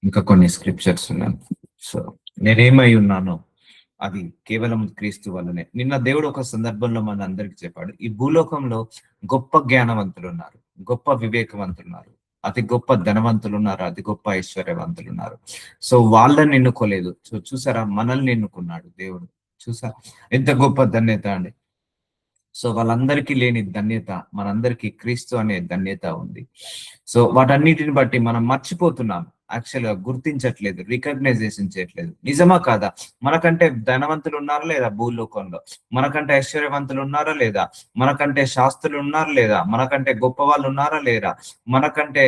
ఇంకా కొన్ని స్క్రిప్చర్స్ ఉన్నాను. సో నేనేమై ఉన్నానో అది కేవలం క్రీస్తు వల్లనే. నిన్న దేవుడు ఒక సందర్భంలో మన అందరికి చెప్పాడు, ఈ భూలోకంలో గొప్ప జ్ఞానవంతులు ఉన్నారు, గొప్ప వివేకవంతులు ఉన్నారు, అతి గొప్ప ధనవంతులు ఉన్నారు, అతి గొప్ప ఐశ్వర్యవంతులు ఉన్నారు. సో వాళ్ళని ఎన్నుకోలేదు. సో చూసారా, మనల్ని ఎన్నుకున్నాడు దేవుడు. చూసా ఎంత గొప్ప ధన్యత అండి. సో వాళ్ళందరికీ లేని ధన్యత మనందరికీ క్రీస్తు అనే ధన్యత ఉంది. సో వాటన్నిటిని బట్టి మనం మర్చిపోతున్నాం, యాక్చువల్ గా గుర్తించట్లేదు, రికగ్నైజేషన్ చేయట్లేదు. నిజమా కాదా? మనకంటే ధనవంతులు ఉన్నారా లేదా భూలోకంలో? మనకంటే ఐశ్వర్యవంతులు ఉన్నారా లేదా? మనకంటే శాస్త్రులు ఉన్నారా లేదా? మనకంటే గొప్ప వాళ్ళు ఉన్నారా లేదా? మనకంటే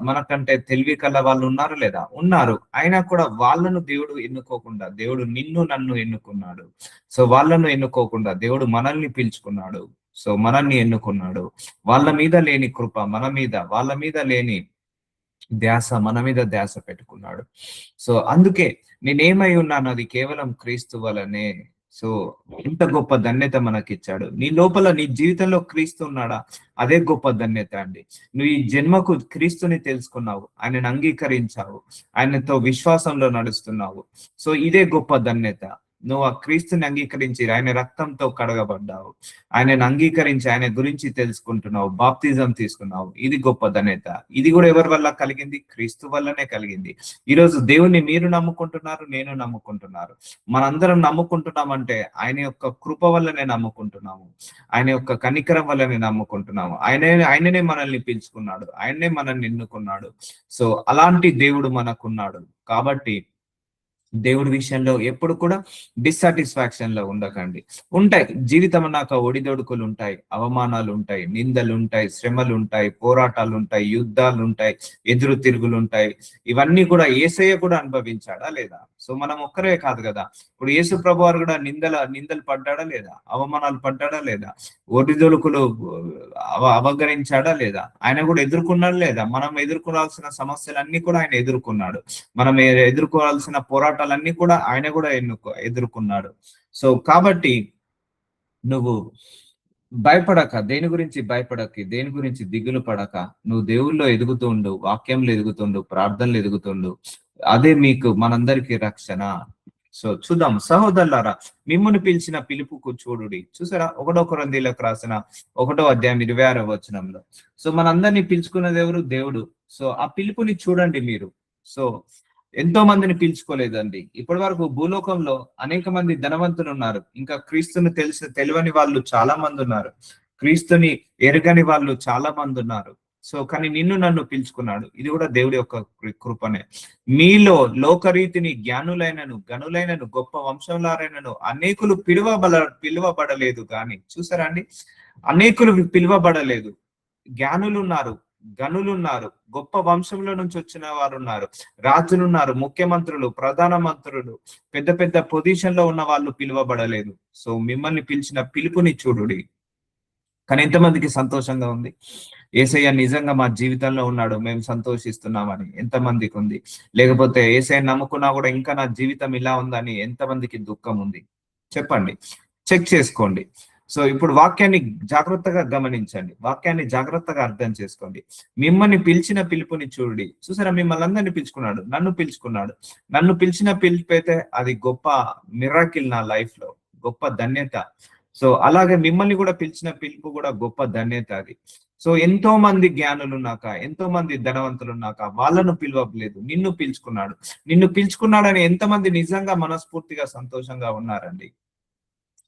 మనకంటే తెలివి కల వాళ్ళు ఉన్నారా లేదా? ఉన్నారు. అయినా కూడా వాళ్ళను దేవుడు ఎన్నుకోకుండా దేవుడు నిన్ను నన్ను ఎన్నుకున్నాడు. సో వాళ్ళను ఎన్నుకోకుండా దేవుడు మనల్ని పిలుచుకున్నాడు. సో మనల్ని ఎన్నుకున్నాడు. వాళ్ళ మీద లేని కృప మన మీద, వాళ్ళ మీద లేని ధ్యాస మన మీద ధ్యాస పెట్టుకున్నాడు. సో అందుకే నేనేమై ఉన్నాను అది కేవలం క్రీస్తు వలనే. సో ఎంత గొప్ప ధన్యత మనకిచ్చాడు. నీ లోపల నీ జీవితంలో క్రీస్తు ఉన్నాడా? అదే గొప్ప ధన్యత అండి. నువ్వు ఈ జన్మకు క్రీస్తుని తెలుసుకున్నావు, ఆయనను అంగీకరించావు, ఆయనతో విశ్వాసంలో నడుస్తున్నావు. సో ఇదే గొప్ప ధన్యత. నువ్వు ఆ క్రీస్తుని అంగీకరించి ఆయన రక్తంతో కడగబడ్డావు, ఆయనను అంగీకరించి ఆయన గురించి తెలుసుకుంటున్నావు, బాప్తిజం తీసుకున్నావు. ఇది గొప్ప ధన్యత. ఇది కూడా ఎవరి వల్ల కలిగింది? క్రీస్తు వల్లనే కలిగింది. ఈరోజు దేవుణ్ణి మీరు నమ్ముకుంటున్నారు, నేను నమ్ముకుంటున్నారు. మనందరం నమ్ముకుంటున్నామంటే ఆయన యొక్క కృప వల్లనే నమ్ముకుంటున్నాము, ఆయన యొక్క కనికరం వల్లనే నమ్ముకుంటున్నాము. ఆయననే మనల్ని పిలుచుకున్నాడు, ఆయనే మనల్ని ఎన్నుకున్నాడు. సో అలాంటి దేవుడు మనకున్నాడు. కాబట్టి దేవుడి విషయంలో ఎప్పుడు కూడా డిస్సాటిస్ఫాక్షన్ లో ఉండకండి. ఉంటాయి, జీవితం అన్నాక ఒడిదొడుకులు ఉంటాయి, అవమానాలు ఉంటాయి, నిందలు ఉంటాయి, శ్రమలు ఉంటాయి, పోరాటాలు ఉంటాయి, యుద్ధాలు ఉంటాయి, ఎదురు తిరుగులు ఉంటాయి. ఇవన్నీ కూడా యేసయ్య కూడా అనుభవించాడా లేదా? సో మనం ఒక్కరే కాదు కదా. ఇప్పుడు యేసు ప్రభు వారు కూడా నిందలు పడ్డాడా లేదా? అవమానాలు పడ్డాడా లేదా? ఒడిదొడుకులు అవగరించాడా లేదా? ఆయన కూడా ఎదుర్కొన్నాడు లేదా? మనం ఎదుర్కోవాల్సిన సమస్యలన్నీ కూడా ఆయన ఎదుర్కొన్నాడు. మనం ఎదుర్కోవాల్సిన పోరాటాలన్నీ కూడా ఆయన కూడా ఎదుర్కొన్నాడు. సో కాబట్టి నువ్వు భయపడక, దేని గురించి భయపడక, దేని గురించి దిగులు పడక, నువ్వు దేవుల్లో ఎదుగుతూ ఉండు, వాక్యంలో ఎదుగుతుండు, ప్రార్థనలు ఎదుగుతుండు. అదే మీకు మనందరికీ రక్షణ. సో చూద్దాం సహోదరులారా, మిమ్మును పిలిచిన పిలుపుకు చూడుడి. చూసారా, 1 కొరింథీయులకు రాసిన 1వ అధ్యాయం 26వ వచనంలో. సో మనందరినీ పిలుచుకున్నది ఎవరు? దేవుడు. సో ఆ పిలుపుని చూడండి మీరు. సో ఎంతో మందిని పిలుచుకోలేదండి ఇప్పటి వరకు. భూలోకంలో అనేక మంది ధనవంతులు ఉన్నారు, ఇంకా క్రీస్తుని తెలియని వాళ్ళు చాలా మంది ఉన్నారు, క్రీస్తుని ఎరగని వాళ్ళు చాలా మంది ఉన్నారు. సో కానీ నిన్ను నన్ను పిలుచుకున్నాడు. ఇది కూడా దేవుడి యొక్క కృపనే. మీలో లోకరీతిని జ్ఞానులైనను గనులైనను గొప్ప వంశంలారైనను అనేకులు పిలువబడలేదు కానీ. చూసారా అండి, అనేకులు పిలువబడలేదు. జ్ఞానులు ఉన్నారు, గనులున్నారు, గొప్ప వంశంలో నుంచి వచ్చిన వారు ఉన్నారు, రాజులున్నారు, ముఖ్యమంత్రులు, ప్రధాన మంత్రులు, పెద్ద పెద్ద పొజిషన్ లో ఉన్న వాళ్ళు పిలువబడలేదు. సో మిమ్మల్ని పిలిచిన పిలుపుని చూడుడి. కానీ ఎంతమందికి సంతోషంగా ఉంది? యేసయ్య నిజంగా మా జీవితంలో ఉన్నాడు, మేము సంతోషిస్తున్నామని ఎంతమందికి ఉంది? లేకపోతే యేసయ్య నమ్ముకున్నా కూడా ఇంకా నా జీవితం ఇలా ఉందని ఎంతమందికి దుఃఖం ఉంది? చెప్పండి, చెక్ చేసుకోండి. సో ఇప్పుడు వాక్యాన్ని జాగ్రత్తగా గమనించండి, వాక్యాన్ని జాగ్రత్తగా అర్థం చేసుకోండి. మిమ్మల్ని పిలిచిన పిలుపుని చూడండి. చూసారా, మిమ్మల్ని అందరినీ పిలుచుకున్నాడు, నన్ను పిలుచుకున్నాడు. నన్ను పిలిచిన పిలుపు అయితే అది గొప్ప మిరాకిల్ నా లైఫ్ లో, గొప్ప ధన్యత. సో అలాగే మిమ్మల్ని కూడా పిలిచిన పిలుపు కూడా గొప్ప ధన్యత అది. సో ఎంతో మంది జ్ఞానులు ఉన్నాక, ఎంతో మంది ధనవంతులు ఉన్నాక వాళ్ళను పిలవలేదు, నిన్ను పిలుచుకున్నాడు. నిన్ను పిలుచుకున్నాడని ఎంతమంది నిజంగా మనస్ఫూర్తిగా సంతోషంగా ఉన్నారండి?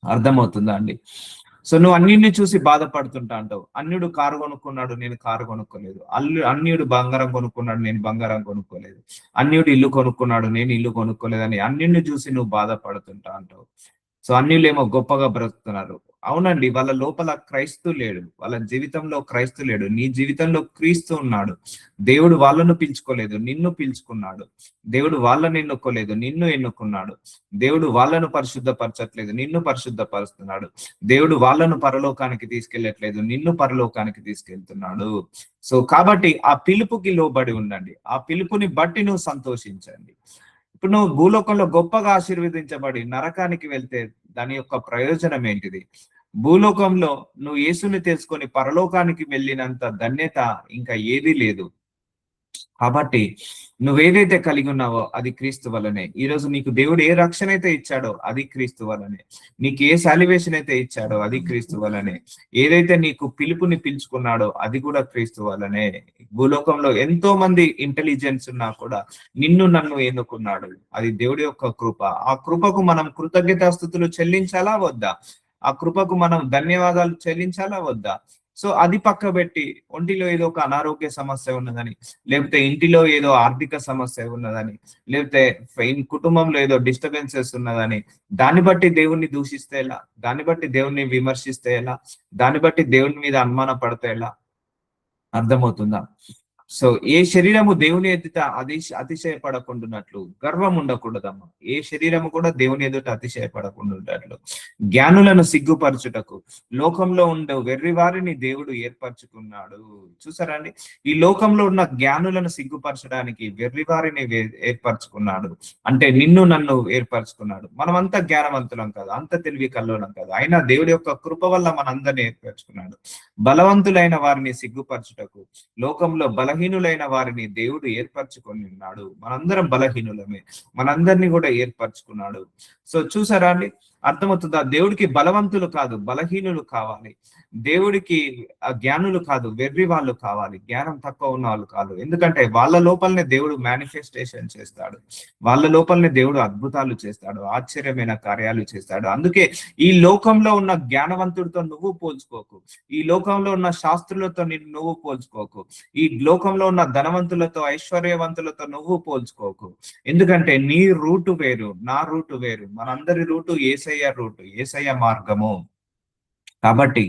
అర్థమవుతుందా అండి? సో నువ్వు అన్నిటిని చూసి బాధపడుతుంటా అంటావు. అన్యుడు కారు కొనుక్కున్నాడు, నేను కారు కొనుక్కోలేదు. అన్యుడు బంగారం కొనుక్కున్నాడు, నేను బంగారం కొనుక్కోలేదు. అన్యుడు ఇల్లు కొనుక్కున్నాడు, నేను ఇల్లు కొనుక్కోలేదని అన్నిటిని చూసి నువ్వు బాధపడుతుంటా అంటావు. సో అన్యులేమో గొప్పగా బ్రతుకుతున్నారు. అవునండి, వాళ్ళ లోపల క్రైస్తు లేడు, వాళ్ళ జీవితంలో క్రైస్తు లేడు. నీ జీవితంలో క్రీస్తు ఉన్నాడు. దేవుడు వాళ్ళను పిలుచుకోలేదు, నిన్ను పిలుచుకున్నాడు. దేవుడు వాళ్ళని ఎన్నుకోలేదు, నిన్ను ఎన్నుకున్నాడు. దేవుడు వాళ్ళను పరిశుద్ధపరచట్లేదు, నిన్ను పరిశుద్ధపరుస్తున్నాడు. దేవుడు వాళ్ళను పరలోకానికి తీసుకెళ్లట్లేదు, నిన్ను పరలోకానికి తీసుకెళ్తున్నాడు. సో కాబట్టి ఆ పిలుపుకి లోబడి ఉండండి, ఆ పిలుపుని బట్టి నువ్వు సంతోషించండి. ఇప్పుడు నువ్వు భూలోకంలో గొప్పగా ఆశీర్వదించబడి నరకానికి వెళ్తే దాని యొక్క ప్రయోజనం ఏంటిది? భూలోకంలో నువ్వు యేసుని తెలుసుకొని పరలోకానికి వెళ్ళినంత ధన్యత ఇంకా ఏదీ లేదు. కాబట్టి నువ్వేదైతే కలిగి ఉన్నావో అది క్రీస్తు వల్లనే. ఈరోజు నీకు దేవుడు ఏ రక్షణ అయితే ఇచ్చాడో అది క్రీస్తు వల్లనే. నీకు ఏ సాల్వేషన్ అయితే ఇచ్చాడో అది క్రీస్తు వల్లనే. ఏదైతే నీకు పిలుపుని పిలుచుకున్నాడో అది కూడా క్రీస్తు వల్లనే. భూలోకంలో ఎంతో మంది ఇంటెలిజెన్స్ ఉన్నా కూడా నిన్ను నన్ను ఎన్నుకున్నాడు. అది దేవుడి యొక్క కృప. ఆ కృపకు మనం కృతజ్ఞతాస్తుతులు చెల్లించాలా వద్దా? ఆ కృపకు మనం ధన్యవాదాలు చెల్లించాలా వద్దా? సో అది పక్క పెట్టి ఒంటిలో ఏదో ఒక అనారోగ్య సమస్య ఉన్నదని, లేకపోతే ఇంటిలో ఏదో ఆర్థిక సమస్య ఉన్నదని, లేకపోతే కుటుంబంలో ఏదో డిస్టర్బెన్సెస్ ఉన్నదని దాన్ని బట్టి దేవుణ్ణి దూషిస్తే ఎలా? దాన్ని బట్టి దేవుణ్ణి విమర్శిస్తే ఎలా? దాన్ని బట్టి దేవుని మీద అనుమాన పడితే ఎలా? అర్థమవుతుందా? సో ఏ శరీరము దేవుని ఎదుట అతిశయపడకుండాన్నట్లు గర్వం ఉండకూడదమ్మా. ఏ శరీరము కూడా దేవుని ఎదుట అతిశయపడకుండాన్నట్లు జ్ఞానులను సిగ్గుపరచుటకు లోకంలో ఉండే వెర్రి వారిని దేవుడు ఏర్పరచుకున్నాడు. చూసారా అండి? ఈ లోకంలో ఉన్న జ్ఞానులను సిగ్గుపరచడానికి వెర్రి వారిని ఏర్పరచుకున్నాడు. అంటే నిన్ను నన్ను ఏర్పరచుకున్నాడు. మనమంతా జ్ఞానవంతులం కాదు, అంత తెలివి కల్లోలం కాదు, అయినా దేవుడి యొక్క కృప వల్ల మనందరినీ ఏర్పరచుకున్నాడు. బలవంతులైన వారిని సిగ్గుపరచుటకు లోకంలో బలహీనులైన వారిని దేవుడు ఏర్పరచుకొని ఉన్నాడు. మనందరం బలహీనులమే, మనందరినీ కూడా ఏర్పరచుకున్నాడు. సో చూసారా అండి? అర్థమవుతుందా? దేవుడికి బలవంతులు కాదు, బలహీనులు కావాలి. దేవుడికి జ్ఞానులు కాదు, వెర్రి వాళ్ళు కావాలి. జ్ఞానం తక్కువ ఉన్న వాళ్ళు కాదు. ఎందుకంటే వాళ్ళ లోపలనే దేవుడు మేనిఫెస్టేషన్ చేస్తాడు, వాళ్ళ లోపలనే దేవుడు అద్భుతాలు చేస్తాడు, ఆశ్చర్యమైన కార్యాలు చేస్తాడు. అందుకే ఈ లోకంలో ఉన్న జ్ఞానవంతుడితో నువ్వు పోల్చుకోకు, ఈ లోకంలో ఉన్న శాస్త్రులతో నువ్వు పోల్చుకోకు, ఈ లోకంలో ఉన్న ధనవంతులతో ఐశ్వర్యవంతులతో నువ్వు పోల్చుకోకు. ఎందుకంటే నీ రూటు వేరు, నా రూటు వేరు, మనందరి రూటు యేసయ్య రూటు, యేసయ్య మార్గము. కాబట్టి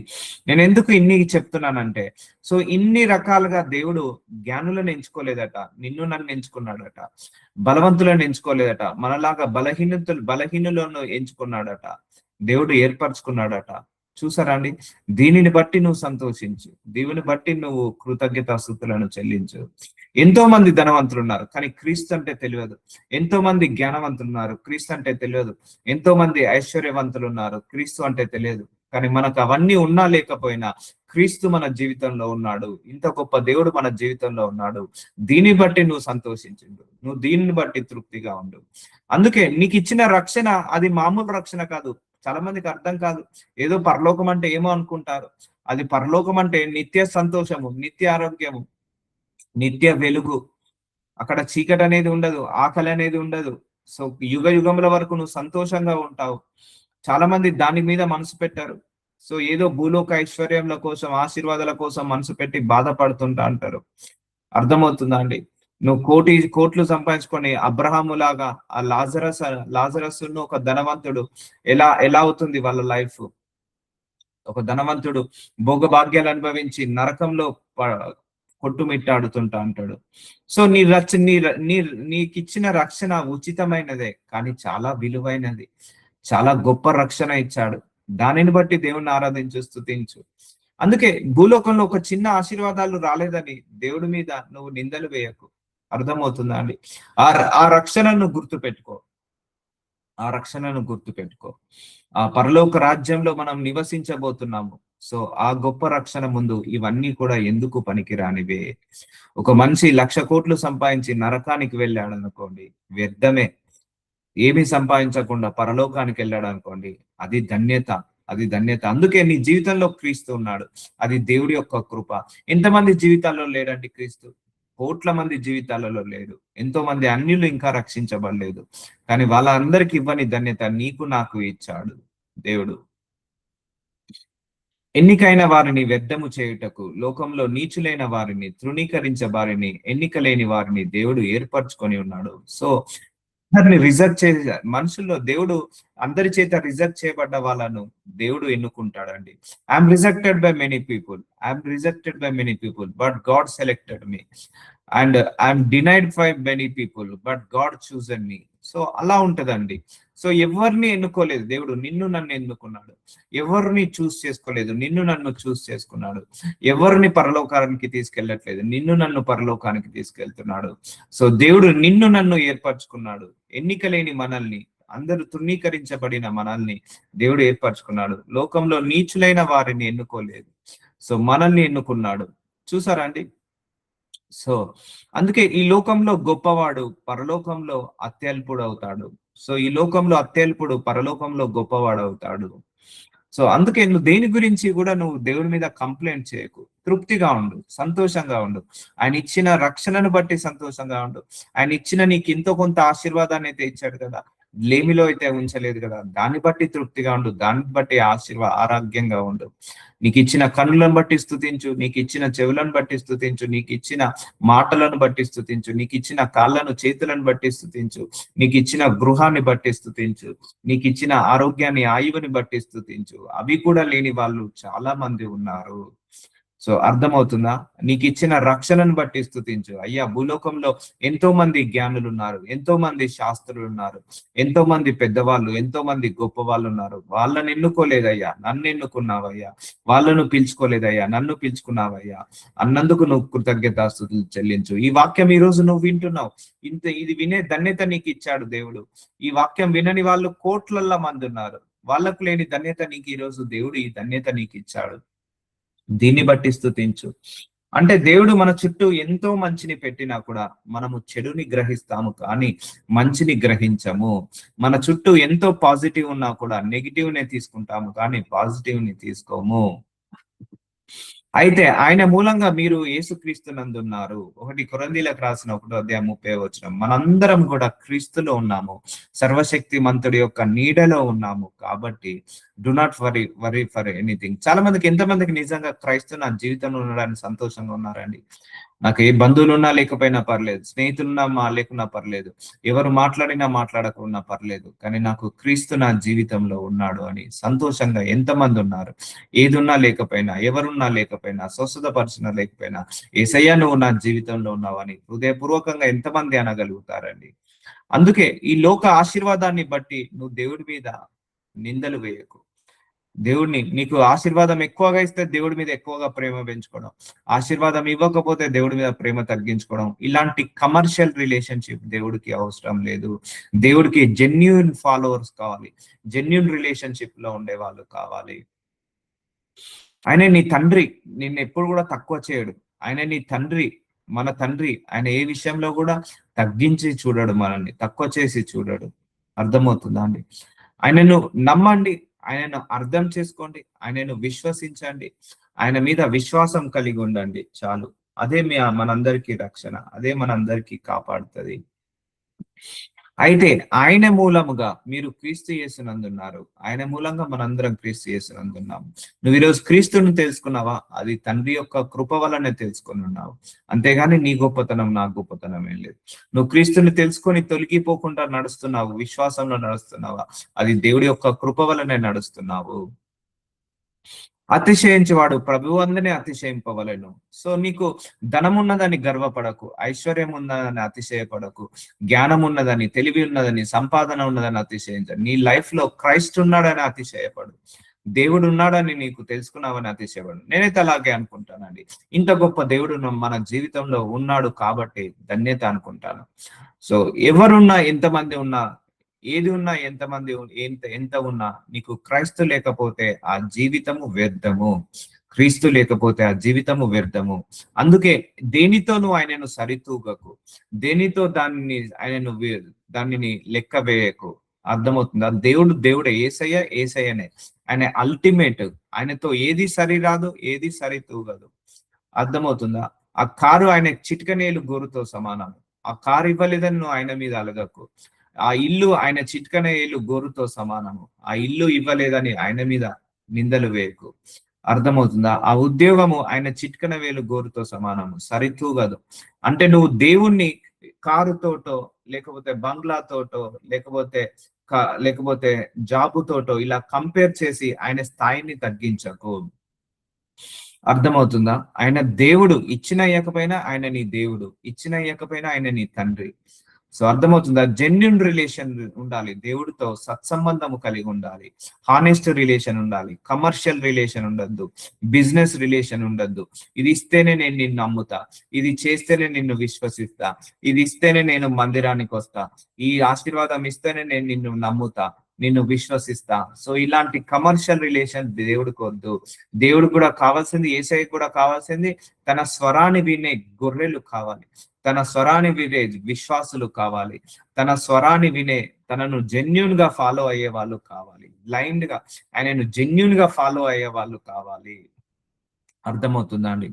నేను ఎందుకు ఇన్ని చెప్తున్నానంటే, సో ఇన్ని రకాలుగా దేవుడు జ్ఞానులను ఎంచుకోలేదట, నిన్ను నన్ను ఎంచుకున్నాడట. బలవంతులను ఎంచుకోలేదట, మనలాగా బలహీనులను ఎంచుకున్నాడట, దేవుడు ఏర్పరచుకున్నాడట. చూసారా అండి? దీనిని బట్టి నువ్వు సంతోషించు, దీనిని బట్టి నువ్వు కృతజ్ఞతాస్తుతులను చెల్లించు. ఎంతో మంది ధనవంతులు ఉన్నారు కానీ క్రీస్తు అంటే తెలియదు. ఎంతో మంది జ్ఞానవంతులు ఉన్నారు, క్రీస్తు అంటే తెలియదు. ఎంతో మంది ఐశ్వర్యవంతులు ఉన్నారు, క్రీస్తు అంటే తెలియదు. కానీ మనకు అవన్నీ ఉన్నా లేకపోయినా క్రీస్తు మన జీవితంలో ఉన్నాడు. ఇంత గొప్ప దేవుడు మన జీవితంలో ఉన్నాడు. దీన్ని బట్టి నువ్వు సంతోషించు, నువ్వు దీనిని బట్టి తృప్తిగా ఉండు. అందుకే నీకు ఇచ్చిన రక్షణ అది మామూలు రక్షణ కాదు. చాలా మందికి అర్థం కాదు. ఏదో పరలోకం అంటే ఏమో అనుకుంటారు. అది పరలోకం అంటే నిత్య సంతోషము, నిత్య ఆరోగ్యము, నిత్య వెలుగు. అక్కడ చీకటి అనేది ఉండదు, ఆకలి అనేది ఉండదు. సో యుగ యుగముల వరకు నువ్వు సంతోషంగా ఉంటావు. చాలా మంది దాని మీద మనసు పెట్టారు. సో ఏదో భూలోక ఐశ్వర్యముల కోసం, ఆశీర్వాదాల కోసం మనసు పెట్టి బాధపడుతుంటా అంటారు. అర్థమవుతుందా అండి? నువ్వు కోట్లు సంపాదించుకొని అబ్రహాము లాగా ఆ లాజరస్ ఒక ధనవంతుడు ఎలా ఎలా అవుతుంది వాళ్ళ లైఫ్? ఒక ధనవంతుడు భోగభాగ్యాలు అనుభవించి నరకంలో కొట్టుమిట్టాడుతుంటా అంటాడు. సో నీకిచ్చిన రక్షణ ఉచితమైనదే, కానీ చాలా విలువైనది, చాలా గొప్ప రక్షణ ఇచ్చాడు. దానిని బట్టి దేవుణ్ణి ఆరాధించు, స్తుతించు. అందుకే భూలోకంలో ఒక చిన్న ఆశీర్వాదాలు రాలేదని దేవుడి మీద నువ్వు నిందలు వేయకు. అర్థమవుతుందా అండి? ఆ రక్షణను గుర్తుపెట్టుకో, ఆ రక్షణను గుర్తుపెట్టుకో. ఆ పరలోక రాజ్యంలో మనం నివసించబోతున్నాము. సో ఆ గొప్ప రక్షణ ముందు ఇవన్నీ కూడా ఎందుకు పనికిరానివే. ఒక మనిషి 1,00,000 కోట్లు సంపాదించి నరకానికి వెళ్ళాడు అనుకోండి, వ్యర్థమే. ఏమి సంపాదించకుండా పరలోకానికి వెళ్ళాడు అనుకోండి, అది ధన్యత, అది ధన్యత. అందుకే నీ జీవితంలో క్రీస్తు ఉన్నాడు, అది దేవుడి యొక్క కృప. ఎంతమంది జీవితాల్లో లేడండి క్రీస్తు? కోట్ల మంది జీవితాలలో లేడు. ఎంతో మంది అన్యులు ఇంకా రక్షించబడలేదు. కానీ వాళ్ళందరికి ఇవ్వని ధన్యత నీకు నాకు ఇచ్చాడు దేవుడు. ఎన్నికైన వారిని వ్యర్థము చేయుటకు లోకంలో నీచులైన వారిని, తృణీకరించే ఎన్నిక లేని వారిని దేవుడు ఏర్పరచుకొని ఉన్నాడు. సో అందరిని రిజర్వ్ చే మనుషుల్లో దేవుడు అందరి చేత రిజర్వ్ చేయబడ్డ వాళ్ళను దేవుడు ఎన్నుకుంటాడండి. I'm rejected by many people, I'm rejected by many people, but God selected me. And I'm denied by many people, but God chosen me. So అలా ఉంటదండి. సో ఎవరిని ఎన్నుకోలేదు దేవుడు, నిన్ను నన్ను ఎన్నుకున్నాడు. ఎవరిని చూస్ చేసుకోలేదు, నిన్ను నన్ను చూస్ చేసుకున్నాడు. ఎవరిని పరలోకానికి తీసుకెళ్ళట్లేదు, నిన్ను నన్ను పరలోకానికి తీసుకెళ్తున్నాడు. సో దేవుడు నిన్ను నన్ను ఏర్పరచుకున్నాడు. ఎన్నిక లేని మనల్ని, అందరూ తృణీకరించబడిన మనల్ని దేవుడు ఏర్పరచుకున్నాడు. లోకంలో నీచులైన వారిని ఎన్నుకోలేదు, సో మనల్ని ఎన్నుకున్నాడు. చూసారా అండి? సో అందుకే ఈ లోకంలో గొప్పవాడు పరలోకంలో అత్యల్పుడు అవుతాడు. సో ఈ లోకంలో అత్యల్పుడు పరలోకంలో గొప్పవాడు అవుతాడు. సో అందుకే నువ్వు దేని గురించి కూడా నువ్వు దేవుడి మీద కంప్లైంట్ చేయకు. తృప్తిగా ఉండు, సంతోషంగా ఉండు. ఆయన ఇచ్చిన రక్షణను బట్టి సంతోషంగా ఉండు. ఆయన ఇచ్చిన నీకు ఎంతో కొంత ఆశీర్వాదాన్ని అయితే ఇచ్చాడు కదా, లేమిలో అయితే ఉంచలేదు కదా, దాన్ని బట్టి తృప్తిగా ఉండు, దాన్ని బట్టి ఆరోగ్యంగా ఉండు. నీకు ఇచ్చిన కన్నులను బట్టి స్తుతించు, నీకు ఇచ్చిన చెవులను బట్టి స్తుతించు, నీకు ఇచ్చిన మాటలను బట్టి స్తుతించు, నీకు ఇచ్చిన కాళ్ళను చేతులను బట్టి స్తుతించు, నీకు ఇచ్చిన గృహాన్ని బట్టి స్తుతించు, నీకు ఇచ్చిన ఆరోగ్యాన్ని ఆయువుని బట్టి స్తుతించు. అవి కూడా లేని వాళ్ళు చాలా మంది ఉన్నారు. సో అర్థమవుతుందా? నీకు ఇచ్చిన రక్షణను బట్టి స్తుతించు. అయ్యా, భూలోకంలో ఎంతో మంది జ్ఞానులు ఉన్నారు, ఎంతో మంది శాస్త్రులు ఉన్నారు, ఎంతో మంది పెద్దవాళ్ళు, ఎంతో మంది గొప్ప వాళ్ళు ఉన్నారు. వాళ్ళని ఎన్నుకోలేదయ్యా, నన్ను ఎన్నుకున్నావయ్యా. వాళ్ళను పిలుచుకోలేదయ్యా, నన్ను పిలుచుకున్నావయ్యా. అన్నందుకు నువ్వు కృతజ్ఞతాస్తుతులు చెల్లించు. ఈ వాక్యం ఈ రోజు నువ్వు వింటున్నావు. ఇది వినే ధన్యత నీకు ఇచ్చాడు దేవుడు. ఈ వాక్యం వినని వాళ్ళు కోట్లల్లో మంది ఉన్నారు. వాళ్ళకు లేని ధన్యత నీకు ఈ రోజు దేవుడు ఈ ధన్యత నీకు ఇచ్చాడు. దీన్ని బట్టి స్తుతించు. అంటే దేవుడు మన చుట్టూ ఎంతో మంచిని పెట్టినా కూడా మనము చెడుని గ్రహిస్తాము, కానీ మంచిని గ్రహించము. మన చుట్టూ ఎంతో పాజిటివ్ ఉన్నా కూడా నెగిటివ్ నే తీసుకుంటాము, కానీ పాజిటివ్ ని తీసుకోము. అయితే ఆయన మూలంగా మీరు యేసుక్రీస్తునందున్నారు. 1 కొరింథీయులకు రాసిన 1:30 మనందరం కూడా క్రీస్తులో ఉన్నాము, సర్వశక్తి మంతుడి యొక్క నీడలో ఉన్నాము. కాబట్టి do not worry for anything. చాలా మందికి, ఎంతమందికి నిజంగా క్రైస్తవ నా జీవితంలో ఉండడానికి సంతోషంగా ఉన్నారండి? నాకు ఏ బంధువులు ఉన్నా లేకపోయినా పర్లేదు, స్నేహితులున్నా లేకున్నా పర్లేదు, ఎవరు మాట్లాడినా మాట్లాడకున్నా పర్లేదు, కానీ నాకు క్రీస్తు నా జీవితంలో ఉన్నాడు అని సంతోషంగా ఎంతమంది ఉన్నారు? ఏదున్నా లేకపోయినా, ఎవరున్నా లేకపోయినా, స్వస్థతపరిచిన లేకపోయినా, యేసయ్యా నువ్వు నా జీవితంలో ఉన్నావని హృదయపూర్వకంగా ఎంతమంది అనగలుగుతారండి? అందుకే ఈ లోక ఆశీర్వాదాన్ని బట్టి నువ్వు దేవుడి మీద నిందలు వేయకు. దేవుడిని, నీకు ఆశీర్వాదం ఎక్కువగా ఇస్తే దేవుడి మీద ఎక్కువగా ప్రేమ పెంచుకోవడం, ఆశీర్వాదం ఇవ్వకపోతే దేవుడి మీద ప్రేమ తగ్గించుకోవడం, ఇలాంటి కమర్షియల్ రిలేషన్షిప్ దేవుడికి అవసరం లేదు. దేవుడికి జెన్యూన్ ఫాలోవర్స్ కావాలి, జెన్యూన్ రిలేషన్షిప్ లో ఉండే వాళ్ళు కావాలి. ఆయన నీ తండ్రి, నిన్ను ఎప్పుడు కూడా తక్కువ చేయడు. ఆయన నీ తండ్రి, మన తండ్రి. ఆయన ఏ విషయంలో కూడా తగ్గించి చూడడు, మనల్ని తక్కువ చేసి చూడడు. అర్థమవుతుందా అండి? ఆయనను నమ్మండి, ఆయనను అర్థం చేసుకోండి, ఆయనను విశ్వసించండి, ఆయన మీద విశ్వాసం కలిగి ఉండండి చాలు. అదే మనందరికీ రక్షణ, అదే మనందరికీ కాపాడుతుంది. అయితే ఆయన మూలముగా మీరు క్రీస్తు యేసునందున్నారు. ఆయన మూలంగా మనందరం క్రీస్తు యేసునందున్నాం. నువ్వు ఈరోజు క్రీస్తుని తెలుసుకున్నావా? అది తండ్రి యొక్క కృప వల్లనే తెలుసుకొని ఉన్నావు. అంతేగాని నీ గొప్పతనం, నా గొప్పతనం ఏం లేదు. నువ్వు క్రీస్తుని తెలుసుకొని తొలగిపోకుండా నడుస్తున్నావు, విశ్వాసంలో నడుస్తున్నావా? అది దేవుడి యొక్క కృప వల్లనే నడుస్తున్నావు. అతిశయించేవాడు ప్రభు అందనే అతిశయింపవలెను. సో నీకు ధనం ఉన్నదని గర్వపడకు, ఐశ్వర్యం ఉన్నదని అతిశయపడకు, జ్ఞానం ఉన్నదని, తెలివి ఉన్నదని, సంపాదన ఉన్నదని అతిశయించు. నీ లైఫ్ లో క్రైస్ట్ ఉన్నాడని అతిశయపడు, దేవుడు ఉన్నాడని నీకు తెలుసుకున్నావని అతిశయపడు. నేనైతే అలాగే అనుకుంటానండి. ఇంత గొప్ప దేవుడు మన జీవితంలో ఉన్నాడు కాబట్టి ధన్యత అనుకుంటాను. సో ఎవరున్నా, ఎంతమంది ఉన్నా, ఏది ఉన్నా, ఎంతమంది ఎంత ఉన్నా, నీకు క్రైస్తు లేకపోతే ఆ జీవితము వ్యర్థము. క్రీస్తు లేకపోతే ఆ జీవితము వ్యర్థము. అందుకే దేనితోనూ ఆయనను సరితూగకు, దేనితో దానిని లెక్క వేయకు. అర్థమవుతుందా? దేవుడే, ఏసయ్యనే. ఆయన అల్టిమేట్. ఆయనతో ఏది సరిరాదు, ఏది సరితూగదు. అర్థమవుతుందా? ఆ కారు ఆయన చిటికనేలు గోరుతో సమానం. ఆ కారు ఇవ్వలేదని నువ్వు ఆయన మీద అలగకు. ఆ ఇల్లు ఆయన చిట్కన ఏళ్ళు గోరుతో సమానము. ఆ ఇల్లు ఇవ్వలేదని ఆయన మీద నిందలు వేయకు. అర్థమవుతుందా? ఆ ఉద్యోగము ఆయన చిట్కన వేలు గోరుతో సమానము, సరితూగదు. అంటే నువ్వు దేవుణ్ణి కారుతోటో, లేకపోతే బంగ్లాతోటో, లేకపోతే జాబుతోటో ఇలా కంపేర్ చేసి ఆయన స్థాయిని తగ్గించకు. అర్థమవుతుందా? ఆయన దేవుడు. ఇచ్చిన ఇయ్యకపోయినా ఆయన నీ దేవుడు, ఇచ్చిన ఇయ్యకపోయినా ఆయన నీ తండ్రి. సో అర్థమవుతుందా? జెన్యున్ రిలేషన్ ఉండాలి, దేవుడితో సత్సంబంధము కలిగి ఉండాలి, హానెస్ట్ రిలేషన్ ఉండాలి, కమర్షియల్ రిలేషన్ ఉండద్దు, బిజినెస్ రిలేషన్ ఉండద్దు. ఇది ఇస్తేనే నేను నిన్ను నమ్ముతా, ఇది చేస్తేనే నిన్ను విశ్వసిస్తా, ఇది ఇస్తేనే నేను మందిరానికి వస్తా, ఈ ఆశీర్వాదం ఇస్తేనే నేను నిన్ను నమ్ముతా. నిన్ను విశ్వసిస్తా. సో ఇలాంటి కమర్షియల్ రిలేషన్ దేవుడికి వద్దు. దేవుడు కూడా కావాల్సింది, యేసయ్య కూడా కావాల్సింది తన స్వరాన్ని వినే గొర్రెలు కావాలి. తన స్వరాన్ని వినే విశ్వాసులు కావాలి. తన స్వరాన్ని వినే, తనను జెన్యూన్ గా ఫాలో అయ్యే వాళ్ళు కావాలి. బ్లైండ్ గా ఆయనను జెన్యూన్ గా ఫాలో అయ్యే వాళ్ళు కావాలి. అర్థమవుతుందా అండి?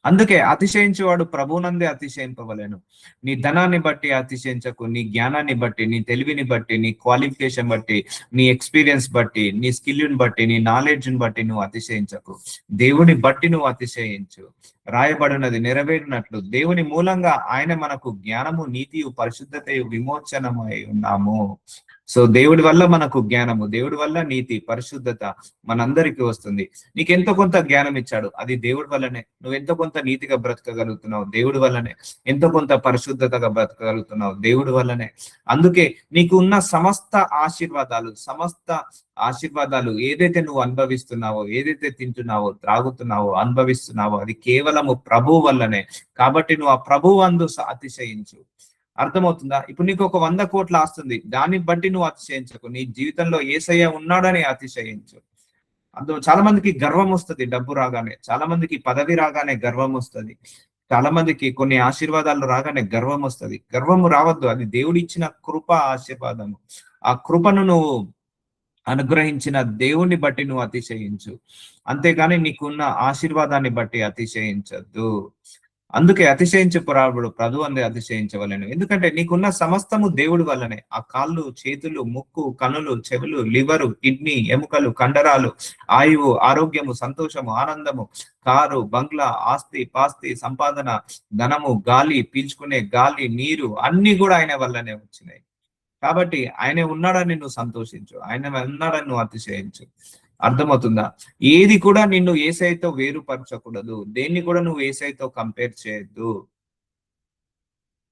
అందుకే అతిశయించేవాడు ప్రభువునందే అతిశయింపవలెను. నీ ధనాన్ని బట్టి అతిశయించకు, నీ జ్ఞానాన్ని బట్టి, నీ తెలివిని బట్టి, నీ క్వాలిఫికేషన్ బట్టి, నీ ఎక్స్పీరియన్స్ బట్టి, నీ స్కిల్ని బట్టి, నీ నాలెడ్జ్ని బట్టి నువ్వు అతిశయించకు. దేవుని బట్టి నువ్వు అతిశయించు. రాయబడినది నెరవేరినట్లు దేవుని మూలంగా ఆయన మనకు జ్ఞానము, నీతియు, పరిశుద్ధతయు, విమోచనమై ఉన్నాము. సో దేవుడి వల్ల మనకు జ్ఞానము, దేవుడి వల్ల నీతి, పరిశుద్ధత మనందరికీ వస్తుంది. నీకెంతో కొంత జ్ఞానం ఇచ్చాడు, అది దేవుడి వల్లనే. నువ్వెంతో కొంత నీతిగా బ్రతకగలుగుతున్నావు, దేవుడి వల్లనే. ఎంతో కొంత పరిశుద్ధతగా బ్రతకగలుగుతున్నావు, దేవుడి వల్లనే. అందుకే నీకు ఉన్న సమస్త ఆశీర్వాదాలు ఏదైతే నువ్వు అనుభవిస్తున్నావో, ఏదైతే తింటున్నావో, త్రాగుతున్నావో, అనుభవిస్తున్నావో, అది కేవలము ప్రభువు వల్లనే. కాబట్టి నువ్వు ఆ ప్రభువు అందు అతిశయించు. అర్థమవుతుందా? ఇప్పుడు నీకు ఒక 100 కోట్ల ఆస్తుంది, దాన్ని బట్టి నువ్వు అతిశయించకు. నీ జీవితంలో యేసయ్య ఉన్నాడని అతిశయించు. చాలా మందికి గర్వం వస్తుంది డబ్బు రాగానే, చాలా మందికి పదవి రాగానే గర్వం వస్తుంది, చాలా మందికి కొన్ని ఆశీర్వాదాలు రాగానే గర్వం వస్తుంది. గర్వము రావద్దు, అది దేవుడు ఇచ్చిన కృప, ఆశీర్వాదము. ఆ కృపను నువ్వు అనుగ్రహించిన దేవుణ్ణి బట్టి నువ్వు అతిశయించు, అంతేగాని నీకున్న ఆశీర్వాదాన్ని బట్టి అతిశయించద్దు. అందుకే అతిశయించు ప్రభు అందే అతిశయించవలను. ఎందుకంటే నీకున్న సమస్తము దేవుడి వల్లనే. ఆ కాళ్ళు, చేతులు, ముక్కు, కనులు, చెవులు, లివరు, కిడ్నీ, ఎముకలు, కండరాలు, ఆయువు, ఆరోగ్యము, సంతోషము, ఆనందము, కారు, బంగ్లా, ఆస్తి, పాస్తి, సంపాదన, ధనము, గాలి, పీల్చుకునే గాలి, నీరు, అన్ని కూడా ఆయన వల్లనే వచ్చినాయి. కాబట్టి ఆయన ఉన్నాడని నువ్వు సంతోషించు, ఆయన ఉన్నాడని నువ్వు అతిశయించు. అర్థమవుతుందా? ఏది కూడా నిన్ను యేసయ్యతో వేరుపరచకూడదు, దేన్ని కూడా నువ్వు యేసయ్యతో కంపేర్ చేయొద్దు.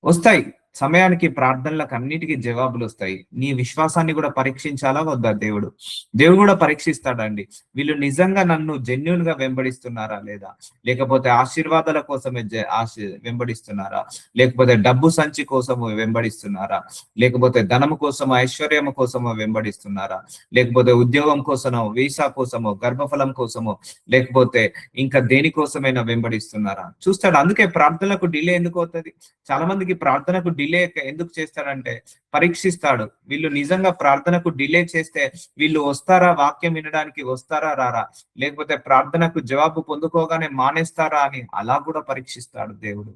వస్తాయి సమయానికి, ప్రార్థనలకు అన్నిటికీ జవాబులు వస్తాయి. నీ విశ్వాసాన్ని కూడా పరీక్షించాలా వద్దా? దేవుడు కూడా పరీక్షిస్తాడండి. వీళ్ళు నిజంగా నన్ను జెన్యున్ గా వెంబడిస్తున్నారా లేదా, లేకపోతే ఆశీర్వాదాల కోసమే వెంబడిస్తున్నారా, లేకపోతే డబ్బు సంచి కోసము వెంబడిస్తున్నారా, లేకపోతే ధనము కోసమో, ఐశ్వర్యము కోసమో వెంబడిస్తున్నారా, లేకపోతే ఉద్యోగం కోసమో, వీసా కోసమో, గర్భఫలం కోసమో, లేకపోతే ఇంకా దేనికోసమైనా వెంబడిస్తున్నారా చూస్తాడు. అందుకే ప్రార్థనలకు డిలే ఎందుకు అవుతుంది? చాలా మందికి ప్రార్థనకు డిలే ఎందుకు చేస్తాడంటే పరీక్షిస్తాడు. వీళ్ళు నిజంగా ప్రార్థనకు డిలే చేస్తే వీళ్ళు వస్తారా, వాక్యం వినడానికి వస్తారా, రారా, లేకపోతే ప్రార్థనకు జవాబు పొందుకోగానే మానేస్తారా అని అలా కూడా పరీక్షిస్తాడు దేవుడు.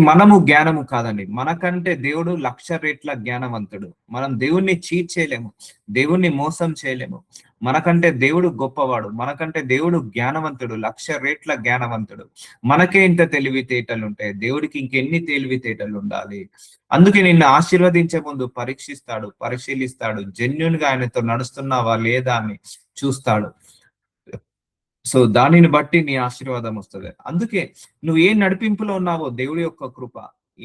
మనము జ్ఞానము కాదండి, మనకంటే దేవుడు 1,00,000 రెట్ల జ్ఞానవంతుడు. మనం దేవుణ్ణి చీట్ చేయలేము, దేవుణ్ణి మోసం చేయలేము. మనకంటే దేవుడు గొప్పవాడు, మనకంటే దేవుడు జ్ఞానవంతుడు, 1,00,000 రెట్ల జ్ఞానవంతుడు. మనకే ఇంత తెలివితేటలు ఉంటాయి, దేవుడికి ఇంకెన్ని తెలివితేటలు ఉండాలి. అందుకే నిన్ను ఆశీర్వదించే ముందు పరీక్షిస్తాడు, పరిశీలిస్తాడు, జెన్యున్ గా ఆయనతో నడుస్తున్నావా లేదా అని చూస్తాడు. సో దానిని బట్టి నీ ఆశీర్వాదం వస్తుంది. అందుకే నువ్వు ఏ నడిపింపులో ఉన్నావో దేవుడి యొక్క కృప,